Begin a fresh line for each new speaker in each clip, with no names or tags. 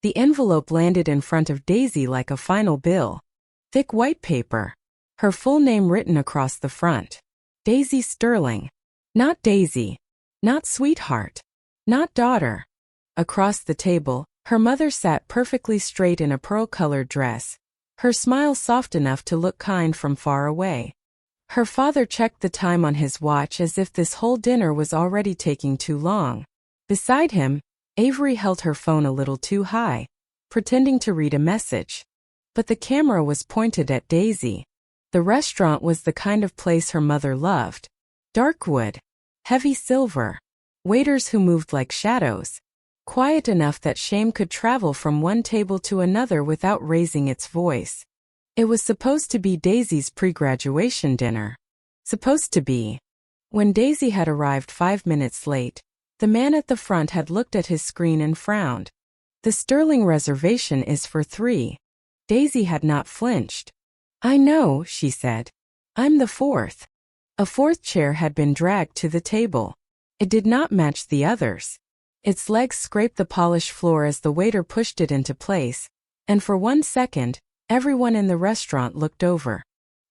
The envelope landed in front of Daisy like a final bill. Thick white paper. Her full name written across the front. Daisy Sterling. Not Daisy. Not sweetheart. Not daughter. Across the table, her mother sat perfectly straight in a pearl-colored dress, her smile soft enough to look kind from far away. Her father checked the time on his watch as if this whole dinner was already taking too long. Beside him, Avery held her phone a little too high, pretending to read a message. But the camera was pointed at Daisy. The restaurant was the kind of place her mother loved. Dark wood. Heavy silver. Waiters who moved like shadows. Quiet enough that shame could travel from one table to another without raising its voice. It was supposed to be Daisy's pre-graduation dinner. Supposed to be. When Daisy had arrived 5 minutes late, the man at the front had looked at his screen and frowned. The Sterling reservation is for 3. Daisy had not flinched. I know, she said. I'm the 4th. A 4th chair had been dragged to the table. It did not match the others. Its legs scraped the polished floor as the waiter pushed it into place, and for 1 second, everyone in the restaurant looked over.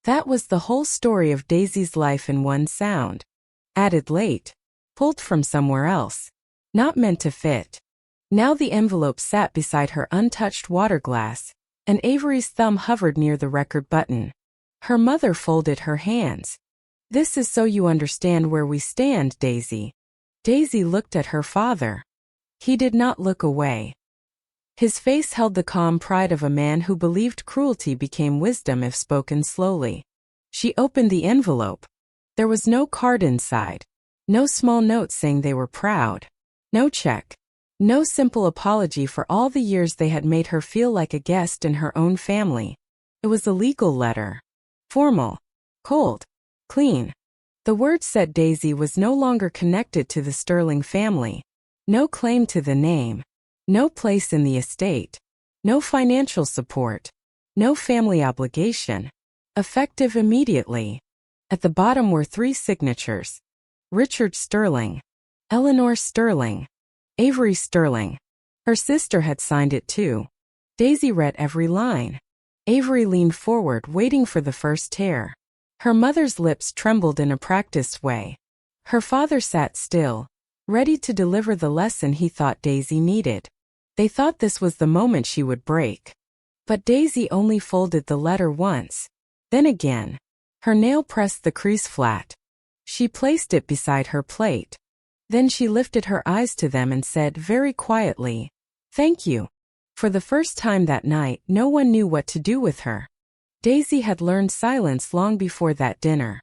That was the whole story of Daisy's life in one sound. Added late. Pulled from somewhere else. Not meant to fit. Now the envelope sat beside her untouched water glass, and Avery's thumb hovered near the record button. Her mother folded her hands. This is so you understand where we stand, Daisy. Daisy looked at her father. He did not look away. His face held the calm pride of a man who believed cruelty became wisdom if spoken slowly. She opened the envelope. There was no card inside. No small note saying they were proud. No check. No simple apology for all the years they had made her feel like a guest in her own family. It was a legal letter. Formal. Cold. Clean. The word said Daisy was no longer connected to the Sterling family. No claim to the name. No place in the estate. No financial support. No family obligation. Effective immediately. At the bottom were 3 signatures. Richard Sterling. Eleanor Sterling. Avery Sterling. Her sister had signed it too. Daisy read every line. Avery leaned forward, waiting for the first tear. Her mother's lips trembled in a practiced way. Her father sat still, ready to deliver the lesson he thought Daisy needed. They thought this was the moment she would break. But Daisy only folded the letter once. Then again. Her nail pressed the crease flat. She placed it beside her plate. Then she lifted her eyes to them and said very quietly, "Thank you." For the first time that night, no one knew what to do with her. Daisy had learned silence long before that dinner.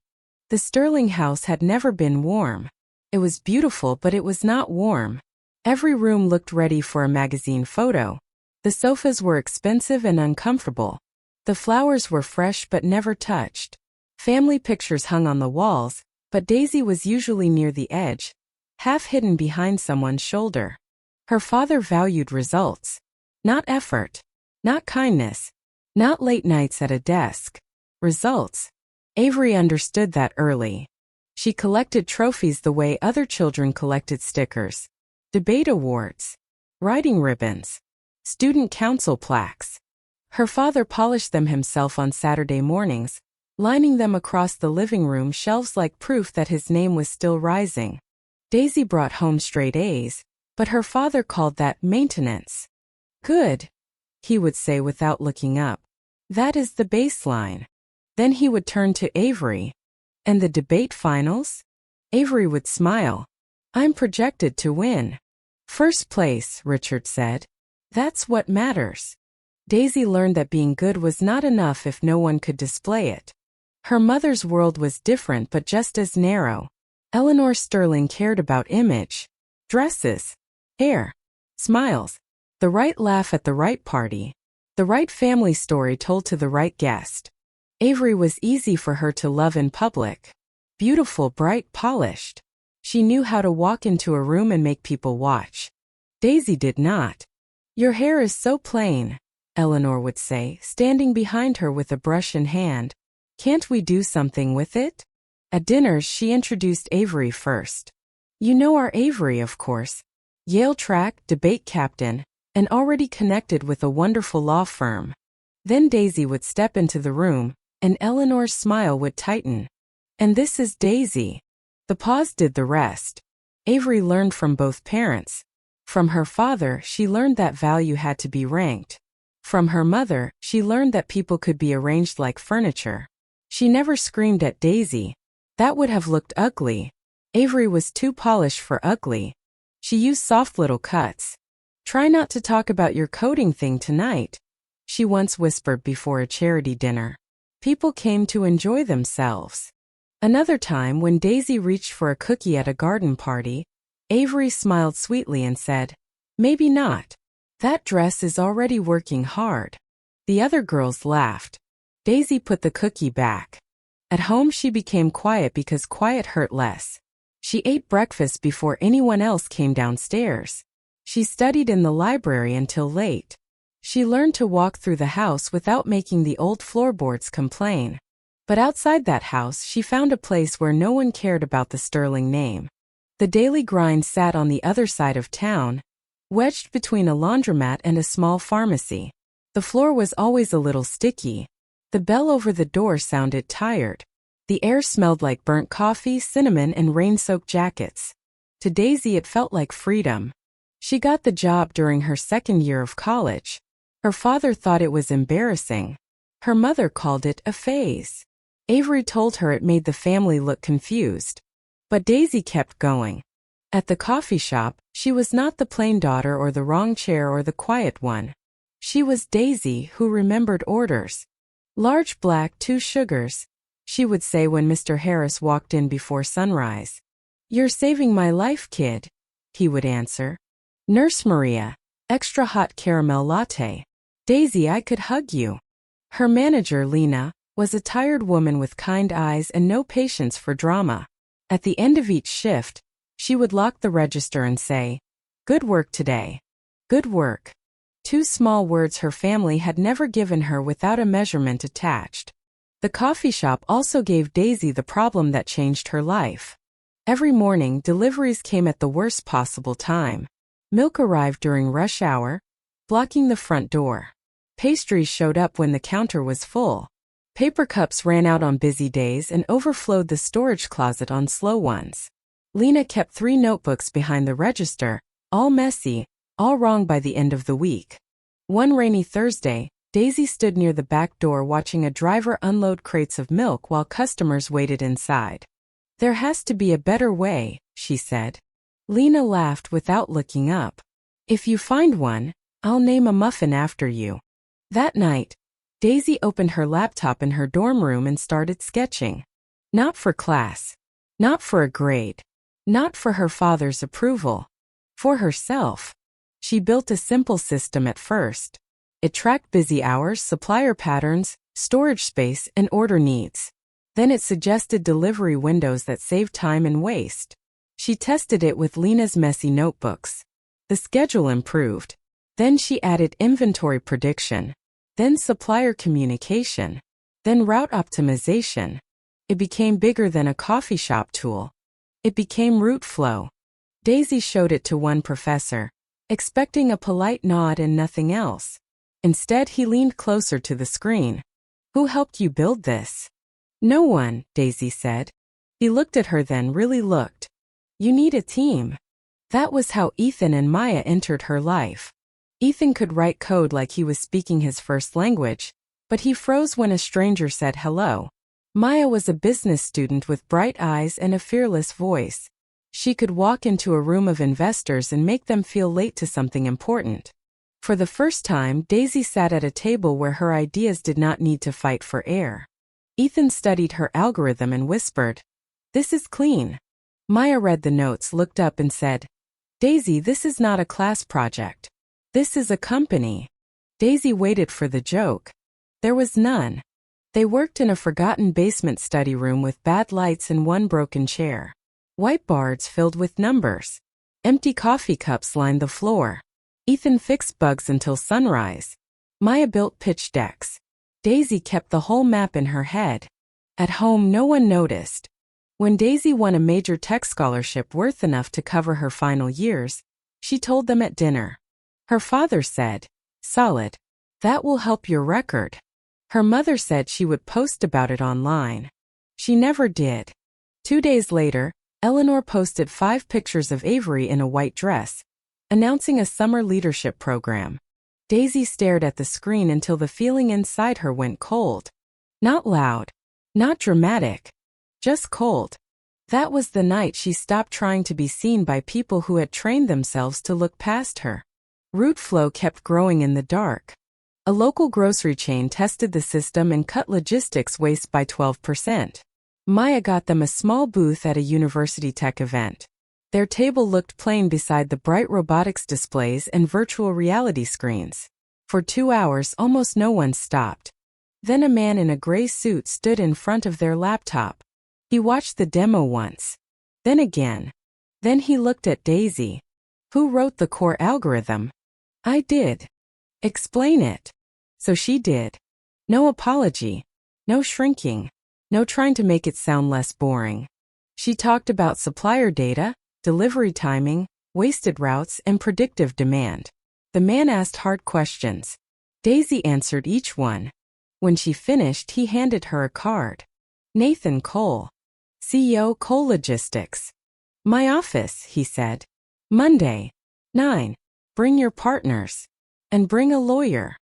The Sterling house had never been warm. It was beautiful, but it was not warm. Every room looked ready for a magazine photo. The sofas were expensive and uncomfortable. The flowers were fresh but never touched. Family pictures hung on the walls, but Daisy was usually near the edge, half hidden behind someone's shoulder. Her father valued results. Not effort. Not kindness. Not late nights at a desk. Results. Avery understood that early. She collected trophies the way other children collected stickers. Debate awards. Writing ribbons. Student council plaques. Her father polished them himself on Saturday mornings, lining them across the living room shelves like proof that his name was still rising. Daisy brought home straight A's, but her father called that maintenance. Good, he would say without looking up. That is the baseline. Then he would turn to Avery. And the debate finals? Avery would smile. I'm projected to win. First place, Richard said. That's what matters. Daisy learned that being good was not enough if no one could display it. Her mother's world was different but just as narrow. Eleanor Sterling cared about image. Dresses. Hair. Smiles. The right laugh at the right party. The right family story told to the right guest. Avery was easy for her to love in public. Beautiful, bright, polished. She knew how to walk into a room and make people watch. Daisy did not. Your hair is so plain, Eleanor would say, standing behind her with a brush in hand. Can't we do something with it? At dinners, she introduced Avery first. You know our Avery, of course. Yale track, debate captain, and already connected with a wonderful law firm. Then Daisy would step into the room, and Eleanor's smile would tighten. "And this is Daisy." The pause did the rest. Avery learned from both parents. From her father, she learned that value had to be ranked. From her mother, she learned that people could be arranged like furniture. She never screamed at Daisy. That would have looked ugly. Avery was too polished for ugly. She used soft little cuts. "Try not to talk about your coding thing tonight," she once whispered before a charity dinner. People came to enjoy themselves. Another time, when Daisy reached for a cookie at a garden party, Avery smiled sweetly and said, "Maybe not. That dress is already working hard." The other girls laughed. Daisy put the cookie back. At home she became quiet because quiet hurt less. She ate breakfast before anyone else came downstairs. She studied in the library until late. She learned to walk through the house without making the old floorboards complain. But outside that house she found a place where no one cared about the sterling name. The daily grind sat on the other side of town, wedged between a laundromat and a small pharmacy. The floor was always a little sticky. The bell over the door sounded tired. The air smelled like burnt coffee, cinnamon, and rain-soaked jackets. To Daisy it felt like freedom. She got the job during her second year of college. Her father thought it was embarrassing. Her mother called it a phase. Avery told her it made the family look confused. But Daisy kept going. At the coffee shop, she was not the plain daughter or the wrong chair or the quiet one. She was Daisy, who remembered orders. "Large black, 2 sugars," she would say when Mr. Harris walked in before sunrise. "You're saving my life, kid," he would answer. "Nurse Maria, extra hot caramel latte." "Daisy, I could hug you." Her manager, Lena, was a tired woman with kind eyes and no patience for drama. At the end of each shift, she would lock the register and say, "Good work today." Good work. 2 small words her family had never given her without a measurement attached. The coffee shop also gave Daisy the problem that changed her life. Every morning, deliveries came at the worst possible time. Milk arrived during rush hour, blocking the front door. Pastries showed up when the counter was full. Paper cups ran out on busy days and overflowed the storage closet on slow ones. Lena kept 3 notebooks behind the register, all messy, all wrong by the end of the week. One rainy Thursday, Daisy stood near the back door watching a driver unload crates of milk while customers waited inside. "There has to be a better way," she said. Lena laughed without looking up. "If you find one, I'll name a muffin after you." That night, Daisy opened her laptop in her dorm room and started sketching. Not for class. Not for a grade. Not for her father's approval. For herself. She built a simple system at first. It tracked busy hours, supplier patterns, storage space, and order needs. Then it suggested delivery windows that saved time and waste. She tested it with Lena's messy notebooks. The schedule improved. Then she added inventory prediction. Then supplier communication. Then route optimization. It became bigger than a coffee shop tool. It became route flow. Daisy showed it to one professor, expecting a polite nod and nothing else. Instead, he leaned closer to the screen. "Who helped you build this?" "No one," Daisy said. He looked at her, then really looked. "You need a team." That was how Ethan and Maya entered her life. Ethan could write code like he was speaking his first language, but he froze when a stranger said hello. Maya was a business student with bright eyes and a fearless voice. She could walk into a room of investors and make them feel late to something important. For the first time, Daisy sat at a table where her ideas did not need to fight for air. Ethan studied her algorithm and whispered, "This is clean." Maya read the notes, looked up and said, "Daisy, this is not a class project. This is a company." Daisy waited for the joke. There was none. They worked in a forgotten basement study room with bad lights and one broken chair. Whiteboards filled with numbers. Empty coffee cups lined the floor. Ethan fixed bugs until sunrise. Maya built pitch decks. Daisy kept the whole map in her head. At home, no one noticed. When Daisy won a major tech scholarship worth enough to cover her final years, she told them at dinner, Her father said, "Solid. That will help your record." Her mother said she would post about it online. She never did. 2 days later, Eleanor posted 5 pictures of Avery in a white dress, announcing a summer leadership program. Daisy stared at the screen until the feeling inside her went cold. Not loud, not dramatic, just cold. That was the night she stopped trying to be seen by people who had trained themselves to look past her. Root flow kept growing in the dark. A local grocery chain tested the system and cut logistics waste by 12%. Maya got them a small booth at a university tech event. Their table looked plain beside the bright robotics displays and virtual reality screens. For 2 hours, almost no one stopped. Then a man in a gray suit stood in front of their laptop. He watched the demo once. Then again. Then he looked at Daisy. "Who wrote the core algorithm?" "I did." "Explain it." So she did. No apology. No shrinking. No trying to make it sound less boring. She talked about supplier data, delivery timing, wasted routes, and predictive demand. The man asked hard questions. Daisy answered each one. When she finished, he handed her a card. Nathan Cole, CEO Cole Logistics. "My office," he said. "Monday, 9. Bring your partners. And bring a lawyer."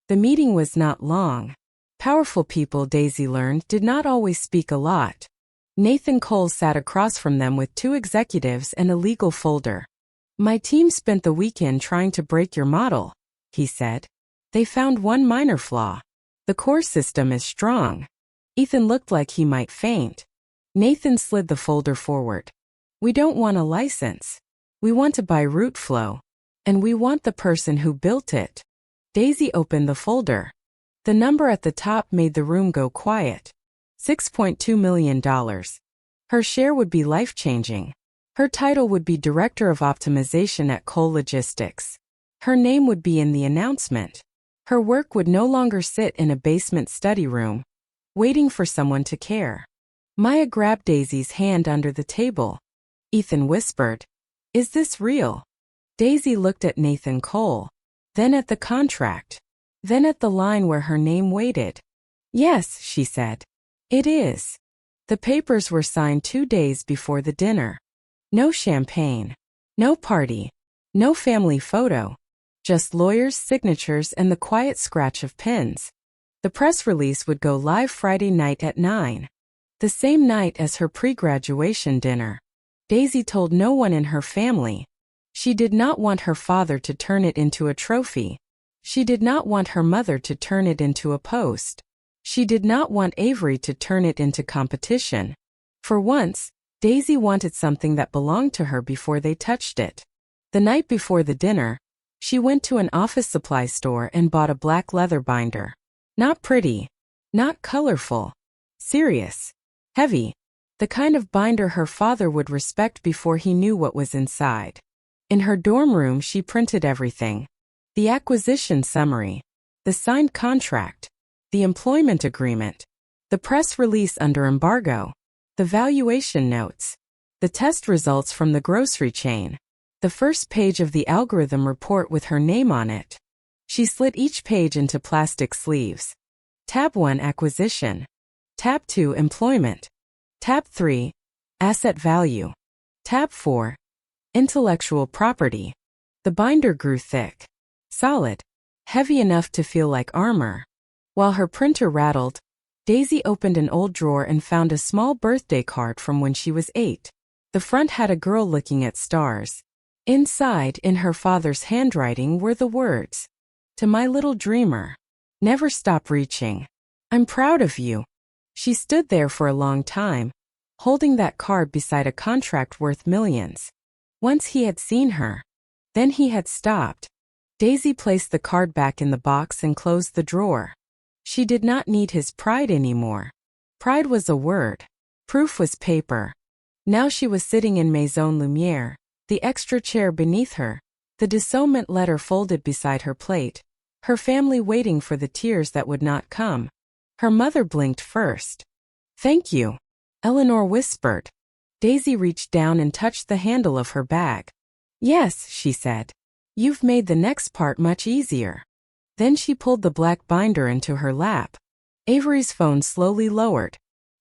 The meeting was not long. Powerful people, Daisy learned, did not always speak a lot. Nathan Cole sat across from them with 2 executives and a legal folder. "My team spent the weekend trying to break your model," he said. "They found one minor flaw. The core system is strong." Ethan looked like he might faint. Nathan slid the folder forward. "We don't want a license. We want to buy root flow. And we want the person who built it." Daisy opened the folder. The number at the top made the room go quiet. $6.2 million. Her share would be life-changing. Her title would be Director of Optimization at Cole Logistics. Her name would be in the announcement. Her work would no longer sit in a basement study room, waiting for someone to care. Maya grabbed Daisy's hand under the table. Ethan whispered, "Is this real?" Daisy looked at Nathan Cole, then at the contract, then at the line where her name waited. "Yes," she said. "It is." The papers were signed 2 days before the dinner. No champagne. No party. No family photo. Just lawyers' signatures and the quiet scratch of pens. The press release would go live Friday night at 9. The same night as her pre-graduation dinner. Daisy told no one in her family. She did not want her father to turn it into a trophy. She did not want her mother to turn it into a post. She did not want Avery to turn it into competition. For once, Daisy wanted something that belonged to her before they touched it. The night before the dinner, she went to an office supply store and bought a black leather binder. Not pretty. Not colorful. Serious. Heavy. The kind of binder her father would respect before he knew what was inside. In her dorm room, she printed everything. The acquisition summary. The signed contract. The employment agreement. The press release under embargo. The valuation notes. The test results from the grocery chain. The first page of the algorithm report with her name on it. She slid each page into plastic sleeves. Tab 1 Acquisition. Tab 2 Employment. Tab 3 Asset Value. Tab 4 Intellectual Property. The binder grew thick. Solid. Heavy enough to feel like armor. While her printer rattled, Daisy opened an old drawer and found a small birthday card from when she was 8. The front had a girl looking at stars. Inside, in her father's handwriting, were the words, "To my little dreamer. Never stop reaching. I'm proud of you." She stood there for a long time, holding that card beside a contract worth millions. Once he had seen her. Then he had stopped. Daisy placed the card back in the box and closed the drawer. She did not need his pride anymore. Pride was a word. Proof was paper. Now she was sitting in Maison Lumiere, the extra chair beneath her, the disownment letter folded beside her plate, her family waiting for the tears that would not come. Her mother blinked first. "Thank you," Eleanor whispered. Daisy reached down and touched the handle of her bag. "Yes," she said. You've made the next part much easier. Then she pulled the black binder into her lap. Avery's phone slowly lowered.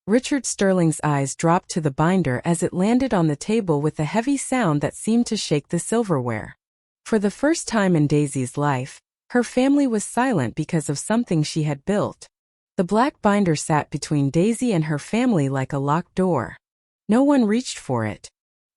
Richard Sterling's eyes dropped to the binder as it landed on the table with a heavy sound that seemed to shake the silverware. For the first time in Daisy's life, her family was silent because of something she had built. The black binder sat between Daisy and her family like a locked door. No one reached for it.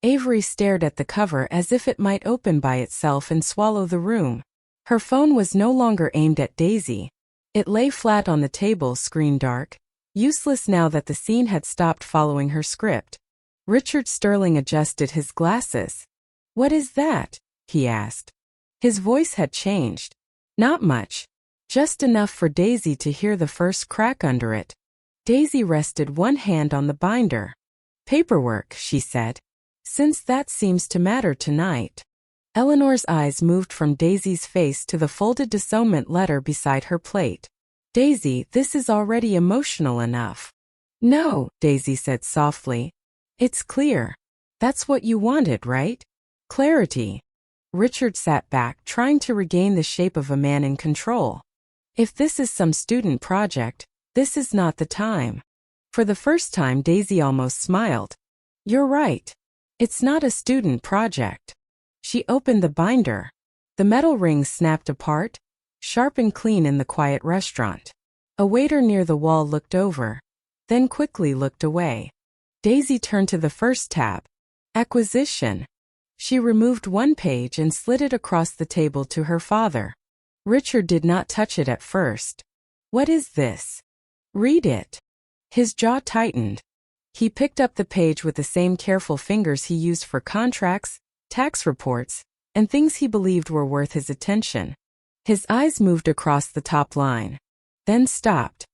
Avery stared at the cover as if it might open by itself and swallow the room. Her phone was no longer aimed at Daisy. It lay flat on the table, screen dark, useless now that the scene had stopped following her script. Richard Sterling adjusted his glasses. "What is that?" he asked. His voice had changed. "Not much. Just enough for Daisy to hear the first crack under it." Daisy rested one hand on the binder. "Paperwork," she said. "Since that seems to matter tonight." Eleanor's eyes moved from Daisy's face to the folded disownment letter beside her plate. "Daisy, this is already emotional enough." "No," Daisy said softly. "It's clear. That's what you wanted, right? Clarity." Richard sat back, trying to regain the shape of a man in control. "If this is some student project, this is not the time." For the first time, Daisy almost smiled. "You're right. It's not a student project." She opened the binder. The metal rings snapped apart, sharp and clean in the quiet restaurant. A waiter near the wall looked over, then quickly looked away. Daisy turned to the first tab. Acquisition. She removed one page and slid it across the table to her father. Richard did not touch it at first. "What is this?" "Read it." His jaw tightened. He picked up the page with the same careful fingers he used for contracts, tax reports, and things he believed were worth his attention. His eyes moved across the top line, then stopped.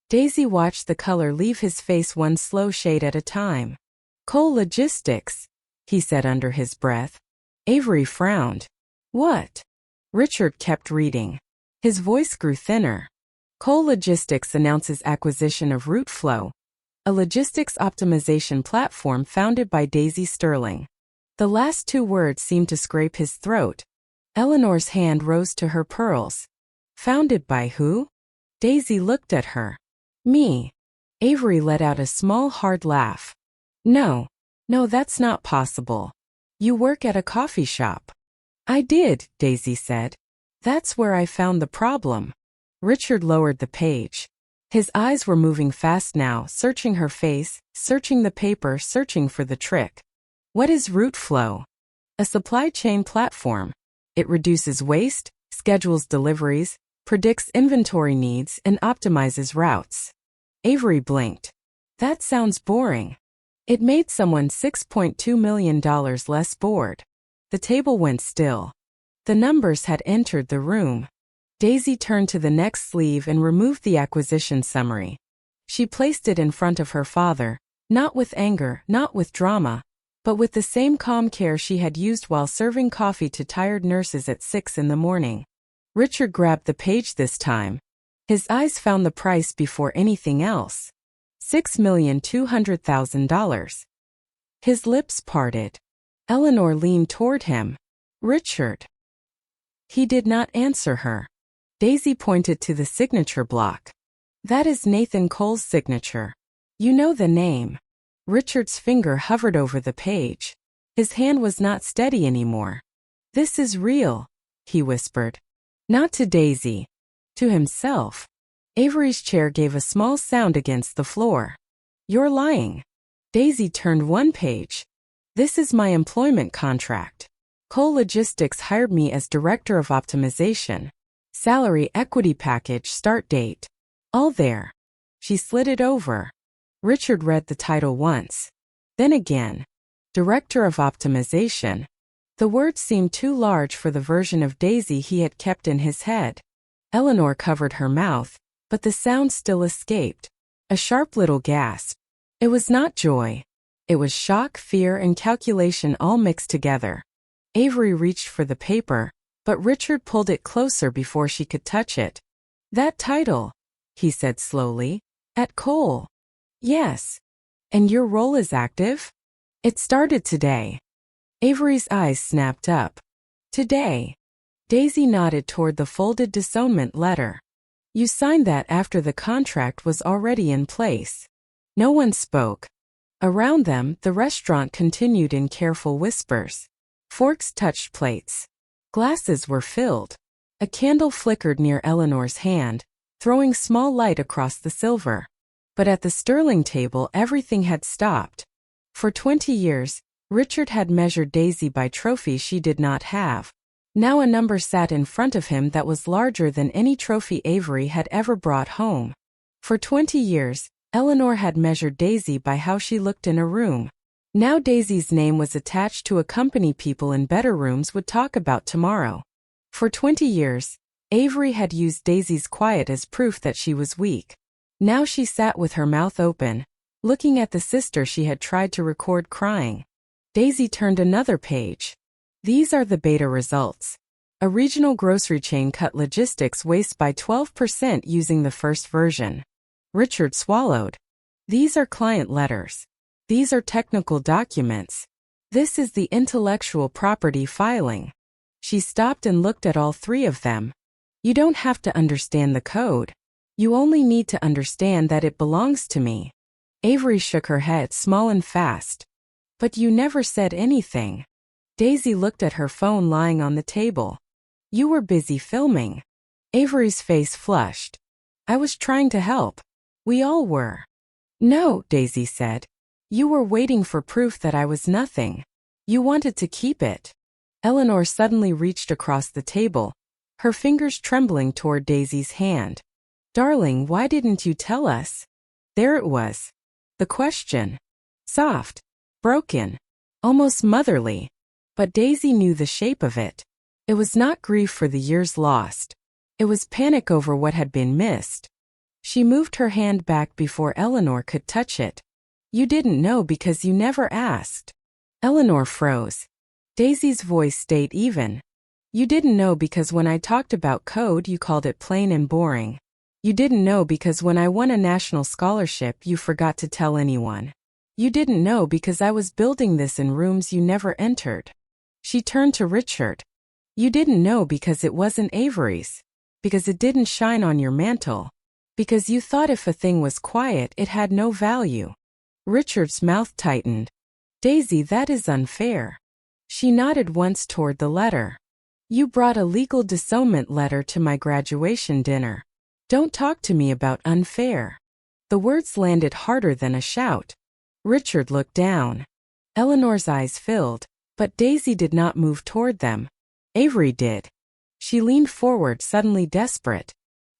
Daisy watched the color leave his face one slow shade at a time. "Coal Logistics," he said under his breath. Avery frowned. "What?" Richard kept reading. His voice grew thinner. "Coal Logistics announces acquisition of Route Flow, a logistics optimization platform founded by Daisy Sterling." The last two words seemed to scrape his throat. Eleanor's hand rose to her pearls. "Founded by who?" Daisy looked at her. "Me." Avery let out a small, hard laugh. No, that's not possible. You work at a coffee shop." "I did," Daisy said. "That's where I found the problem." Richard lowered the page. His eyes were moving fast now, searching her face, searching the paper, searching for the trick. "What is Route Flow?" "A supply chain platform. It reduces waste, schedules deliveries, predicts inventory needs, and optimizes routes." Avery blinked. "That sounds boring." It made someone $6.2 million less bored. The table went still. The numbers had entered the room. Daisy turned to the next sleeve and removed the acquisition summary. She placed it in front of her father, not with anger, not with drama, but with the same calm care she had used while serving coffee to tired nurses at 6 in the morning. Richard grabbed the page this time. His eyes found the price before anything else. $6,200,000. His lips parted. Eleanor leaned toward him. "Richard." He did not answer her. Daisy pointed to the signature block. "That is Nathan Cole's signature. You know the name." Richard's finger hovered over the page. His hand was not steady anymore. "This is real," he whispered. Not to Daisy. To himself. Avery's chair gave a small sound against the floor. "You're lying." Daisy turned one page. "This is my employment contract. Cole Logistics hired me as Director of Optimization. Salary, equity package, start date. All there." She slid it over. Richard read the title once. Then again. Director of Optimization. The words seemed too large for the version of Daisy he had kept in his head. Eleanor covered her mouth, but the sound still escaped. A sharp little gasp. It was not joy. It was shock, fear, and calculation all mixed together. Avery reached for the paper, but Richard pulled it closer before she could touch it. "That title," he said slowly. "At Cole." "Yes. And your role is active?" "It started today." Avery's eyes snapped up. "Today. Daisy nodded toward the folded disownment letter. You signed that after the contract was already in place. No one spoke. Around them, the restaurant continued in careful whispers. Forks touched plates. Glasses were filled. A candle flickered near Eleanor's hand, throwing small light across the silver. But at the Sterling table everything had stopped. For 20 years, Richard had measured Daisy by trophies she did not have. Now a number sat in front of him that was larger than any trophy Avery had ever brought home. For 20 years, Eleanor had measured Daisy by how she looked in a room. Now Daisy's name was attached to a company people in better rooms would talk about tomorrow. For 20 years, Avery had used Daisy's quiet as proof that she was weak. Now she sat with her mouth open, looking at the sister she had tried to record crying. Daisy turned another page. These are the beta results. A regional grocery chain cut logistics waste by 12% using the first version. Richard swallowed. These are client letters. These are technical documents. This is the intellectual property filing. She stopped and looked at all three of them. You don't have to understand the code. You only need to understand that it belongs to me. Avery shook her head small and fast. But you never said anything. Daisy looked at her phone lying on the table. You were busy filming. Avery's face flushed. I was trying to help. We all were. No, Daisy said. You were waiting for proof that I was nothing. You wanted to keep it. Eleanor suddenly reached across the table, her fingers trembling toward Daisy's hand. Darling, why didn't you tell us? There it was. The question. Soft. Broken. Almost motherly. But Daisy knew the shape of it. It was not grief for the years lost. It was panic over what had been missed. She moved her hand back before Eleanor could touch it. You didn't know because you never asked. Eleanor froze. Daisy's voice stayed even. You didn't know because when I talked about code you called it plain and boring. You didn't know because when I won a national scholarship you forgot to tell anyone. You didn't know because I was building this in rooms you never entered. She turned to Richard. You didn't know because it wasn't Avery's. Because it didn't shine on your mantle. Because you thought if a thing was quiet it had no value. Richard's mouth tightened. Daisy, that is unfair. She nodded once toward the letter. You brought a legal disownment letter to my graduation dinner. Don't talk to me about unfair. The words landed harder than a shout. Richard looked down. Eleanor's eyes filled, but Daisy did not move toward them. Avery did. She leaned forward, suddenly desperate.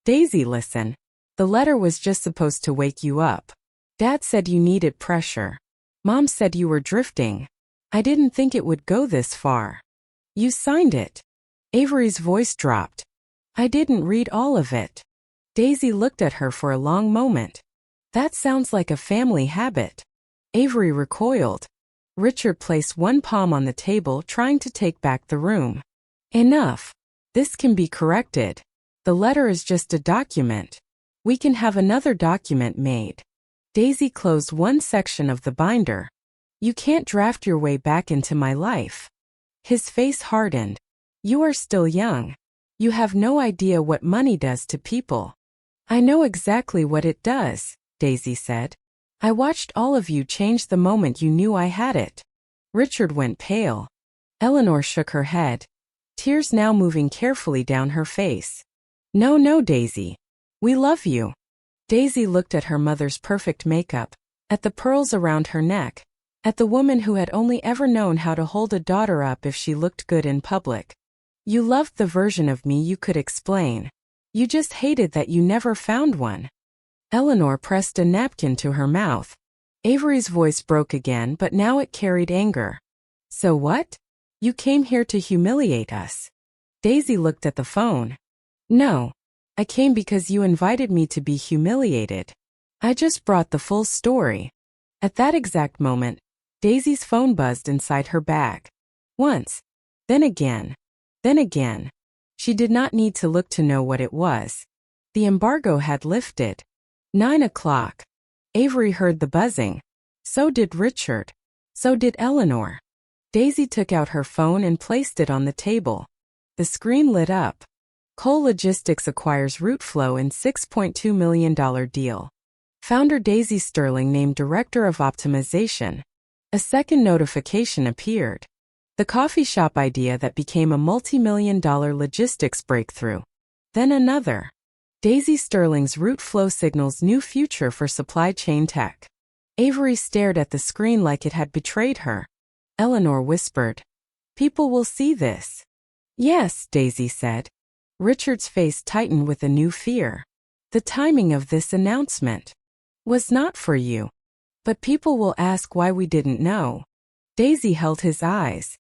Daisy, listen. The letter was just supposed to wake you up. Dad said you needed pressure. Mom said you were drifting. I didn't think it would go this far. You signed it. Avery's voice dropped. I didn't read all of it. Daisy looked at her for a long moment. That sounds like a family habit. Avery recoiled. Richard placed one palm on the table, trying to take back the room. Enough. This can be corrected. The letter is just a document. We can have another document made. Daisy closed one section of the binder. You can't draft your way back into my life. His face hardened. You are still young. You have no idea what money does to people. I know exactly what it does, Daisy said. I watched all of you change the moment you knew I had it. Richard went pale. Eleanor shook her head, tears now moving carefully down her face. No, Daisy. We love you. Daisy looked at her mother's perfect makeup, at the pearls around her neck, at the woman who had only ever known how to hold a daughter up if she looked good in public. You loved the version of me you could explain. You just hated that you never found one. Eleanor pressed a napkin to her mouth. Avery's voice broke again, but now it carried anger. So what? You came here to humiliate us. Daisy looked at the phone. No. I came because you invited me to be humiliated. I just brought the full story. At that exact moment, Daisy's phone buzzed inside her bag. Once. Then again. Then again. She did not need to look to know what it was. The embargo had lifted. 9 o'clock. Avery heard the buzzing. So did Richard. So did Eleanor. Daisy took out her phone and placed it on the table. The screen lit up. Coal Logistics acquires route flow in $6.2 million deal. Founder Daisy Sterling named Director of Optimization. A second notification appeared. The coffee shop idea that became a multi-million-dollar logistics breakthrough. Then another. Daisy Sterling's route flow signals new future for supply chain tech. Avery stared at the screen like it had betrayed her. Eleanor whispered, "People will see this." "Yes," Daisy said. Richard's face tightened with a new fear. The timing of this announcement was not for you. But people will ask why we didn't know. Daisy held his eyes.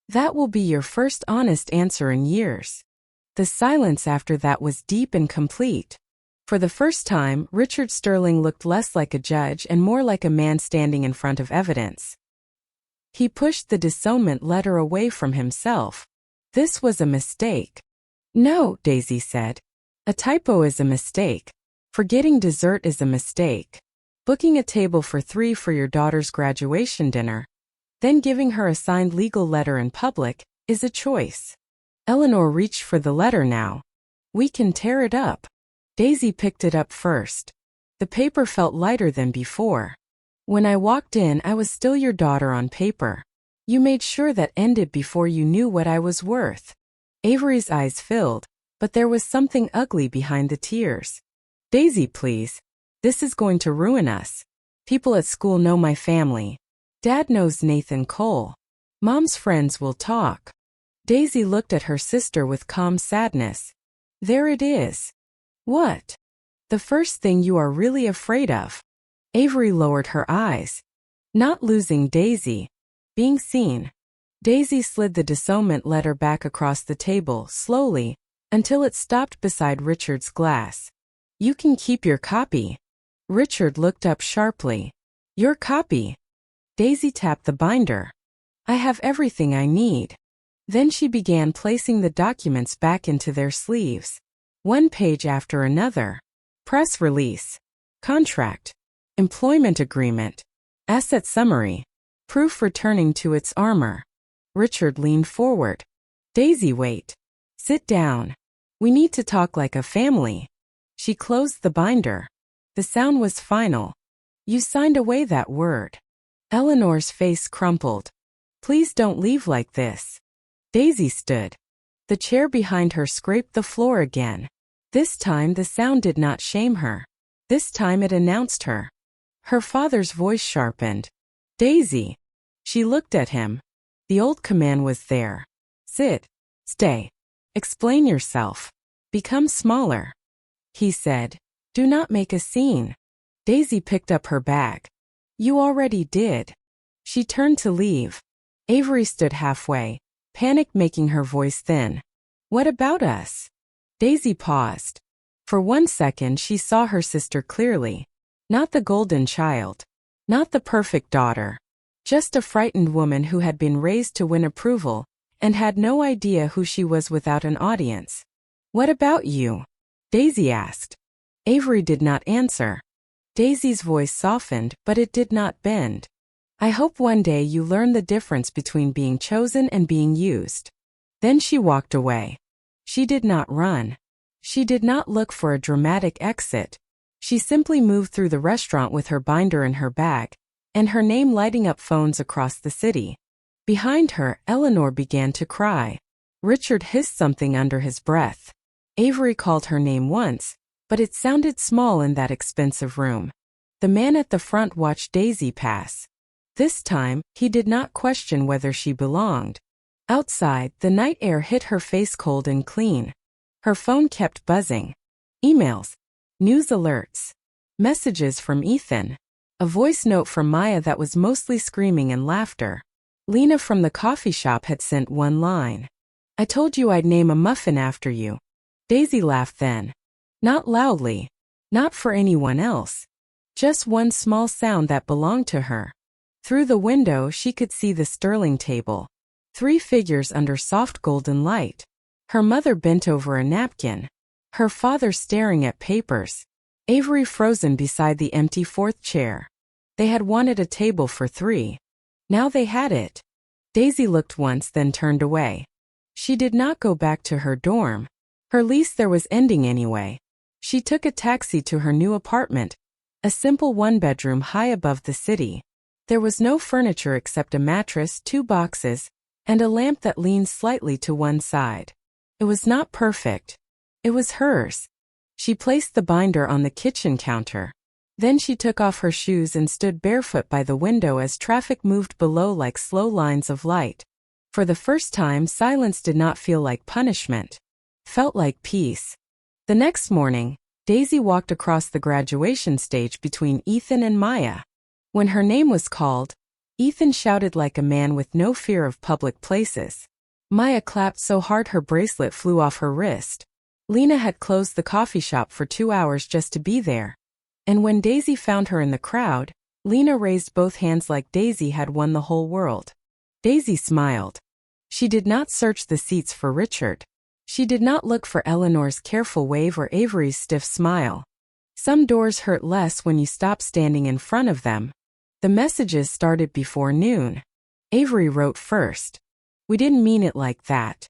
That will be your first honest answer in years. The silence after that was deep and complete. For the first time, Richard Sterling looked less like a judge and more like a man standing in front of evidence. He pushed the disownment letter away from himself. This was a mistake. "No," Daisy said. "A typo is a mistake. Forgetting dessert is a mistake. Booking a table for 3 for your daughter's graduation dinner, then giving her a signed legal letter in public, is a choice." Eleanor reached for the letter now. "We can tear it up." Daisy picked it up first. The paper felt lighter than before. "When I walked in, I was still your daughter on paper. You made sure that ended before you knew what I was worth." Avery's eyes filled, but there was something ugly behind the tears. "Daisy, please. This is going to ruin us. People at school know my family. Dad knows Nathan Cole. Mom's friends will talk." Daisy looked at her sister with calm sadness. "There it is." "What?" "The first thing you are really afraid of." Avery lowered her eyes. "Not losing Daisy. Being seen." Daisy slid the disownment letter back across the table, slowly, until it stopped beside Richard's glass. "You can keep your copy." Richard looked up sharply. "Your copy?" Daisy tapped the binder. "I have everything I need." Then she began placing the documents back into their sleeves. One page after another. Press release. Contract. Employment agreement. Asset summary. Proof returning to its armor. Richard leaned forward. "Daisy, wait. Sit down. We need to talk like a family." She closed the binder. The sound was final. "You signed away that word." Eleanor's face crumpled. "Please don't leave like this." Daisy stood. The chair behind her scraped the floor again. This time the sound did not shame her. This time it announced her. Her father's voice sharpened. "Daisy." She looked at him. The old command was there. "Sit. Stay. Explain yourself. Become smaller." He said, "Do not make a scene." Daisy picked up her bag. "You already did." She turned to leave. Avery stood halfway, panic making her voice thin. "What about us?" Daisy paused. For 1 second she saw her sister clearly. Not the golden child. Not the perfect daughter. Just a frightened woman who had been raised to win approval, and had no idea who she was without an audience. "What about you?" Daisy asked. Avery did not answer. Daisy's voice softened, but it did not bend. "I hope one day you learn the difference between being chosen and being used." Then she walked away. She did not run. She did not look for a dramatic exit. She simply moved through the restaurant with her binder in her bag, and her name lighting up phones across the city. Behind her, Eleanor began to cry. Richard hissed something under his breath. Avery called her name once, but it sounded small in that expensive room. The man at the front watched Daisy pass. This time, he did not question whether she belonged. Outside, the night air hit her face cold and clean. Her phone kept buzzing. Emails. News alerts. Messages from Ethan. A voice note from Maya that was mostly screaming and laughter. Lena from the coffee shop had sent one line. "I told you I'd name a muffin after you." Daisy laughed then. Not loudly. Not for anyone else. Just one small sound that belonged to her. Through the window she could see the Sterling table. 3 figures under soft golden light. Her mother bent over a napkin. Her father staring at papers. Avery frozen beside the empty 4th chair. They had wanted a table for 3. Now they had it. Daisy looked once then turned away. She did not go back to her dorm. Her lease there was ending anyway. She took a taxi to her new apartment, a simple one-bedroom high above the city. There was no furniture except a mattress, 2 boxes, and a lamp that leaned slightly to one side. It was not perfect. It was hers. She placed the binder on the kitchen counter. Then she took off her shoes and stood barefoot by the window as traffic moved below like slow lines of light. For the first time, silence did not feel like punishment. Felt like peace. The next morning, Daisy walked across the graduation stage between Ethan and Maya. When her name was called, Ethan shouted like a man with no fear of public places. Maya clapped so hard her bracelet flew off her wrist. Lena had closed the coffee shop for 2 hours just to be there. And when Daisy found her in the crowd, Lena raised both hands like Daisy had won the whole world. Daisy smiled. She did not search the seats for Richard. She did not look for Eleanor's careful wave or Avery's stiff smile. Some doors hurt less when you stop standing in front of them. The messages started before noon. Avery wrote first. "We didn't mean it like that."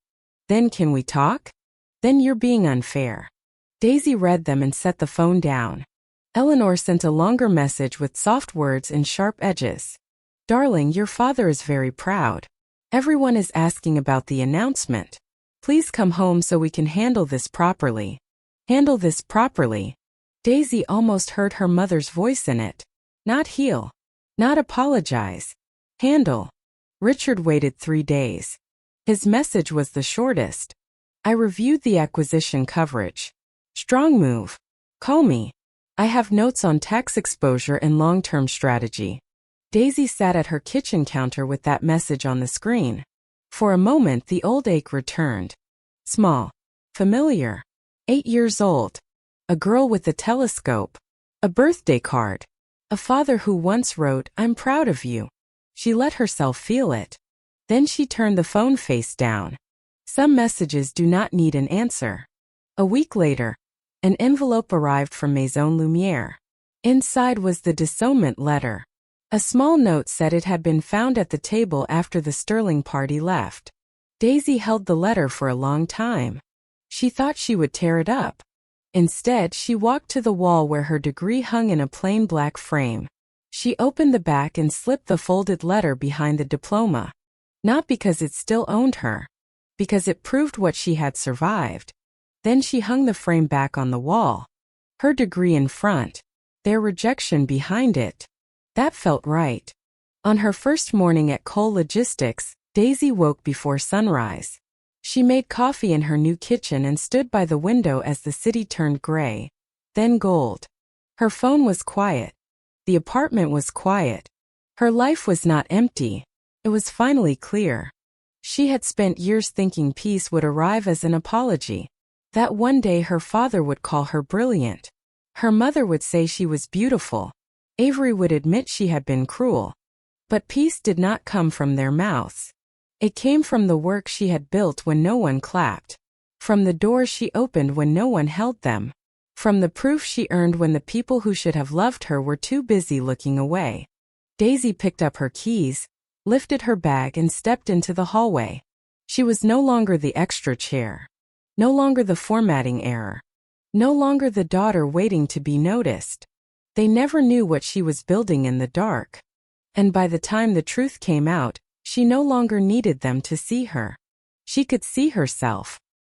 "Then can we talk?" "Then you're being unfair." Daisy read them and set the phone down. Eleanor sent a longer message with soft words and sharp edges. "Darling, your father is very proud. Everyone is asking about the announcement. Please come home so we can handle this properly." Handle this properly. Daisy almost heard her mother's voice in it. Not heal. Not apologize. Handle. Richard waited 3 days. His message was the shortest. "I reviewed the acquisition coverage. Strong move. Call me. I have notes on tax exposure and long-term strategy." Daisy sat at her kitchen counter with that message on the screen. For a moment the old ache returned. Small. Familiar. 8 years old. A girl with a telescope. A birthday card. A father who once wrote, "I'm proud of you." She let herself feel it. Then she turned the phone face down. Some messages do not need an answer. A week later, an envelope arrived from Maison Lumière. Inside was the disownment letter. A small note said it had been found at the table after the Sterling party left. Daisy held the letter for a long time. She thought she would tear it up. Instead, she walked to the wall where her degree hung in a plain black frame. She opened the back and slipped the folded letter behind the diploma. Not because it still owned her. Because it proved what she had survived. Then she hung the frame back on the wall. Her degree in front. Their rejection behind it. That felt right. On her first morning at Cole Logistics, Daisy woke before sunrise. She made coffee in her new kitchen and stood by the window as the city turned gray, then gold. Her phone was quiet. The apartment was quiet. Her life was not empty. It was finally clear. She had spent years thinking peace would arrive as an apology. That one day her father would call her brilliant. Her mother would say she was beautiful. Avery would admit she had been cruel. But peace did not come from their mouths. It came from the work she had built when no one clapped. From the doors she opened when no one held them. From the proof she earned when the people who should have loved her were too busy looking away. Daisy picked up her keys, lifted her bag and stepped into the hallway. She was no longer the extra chair. No longer the formatting error. No longer the daughter waiting to be noticed. They never knew what she was building in the dark. And by the time the truth came out, she no longer needed them to see her. She could see herself.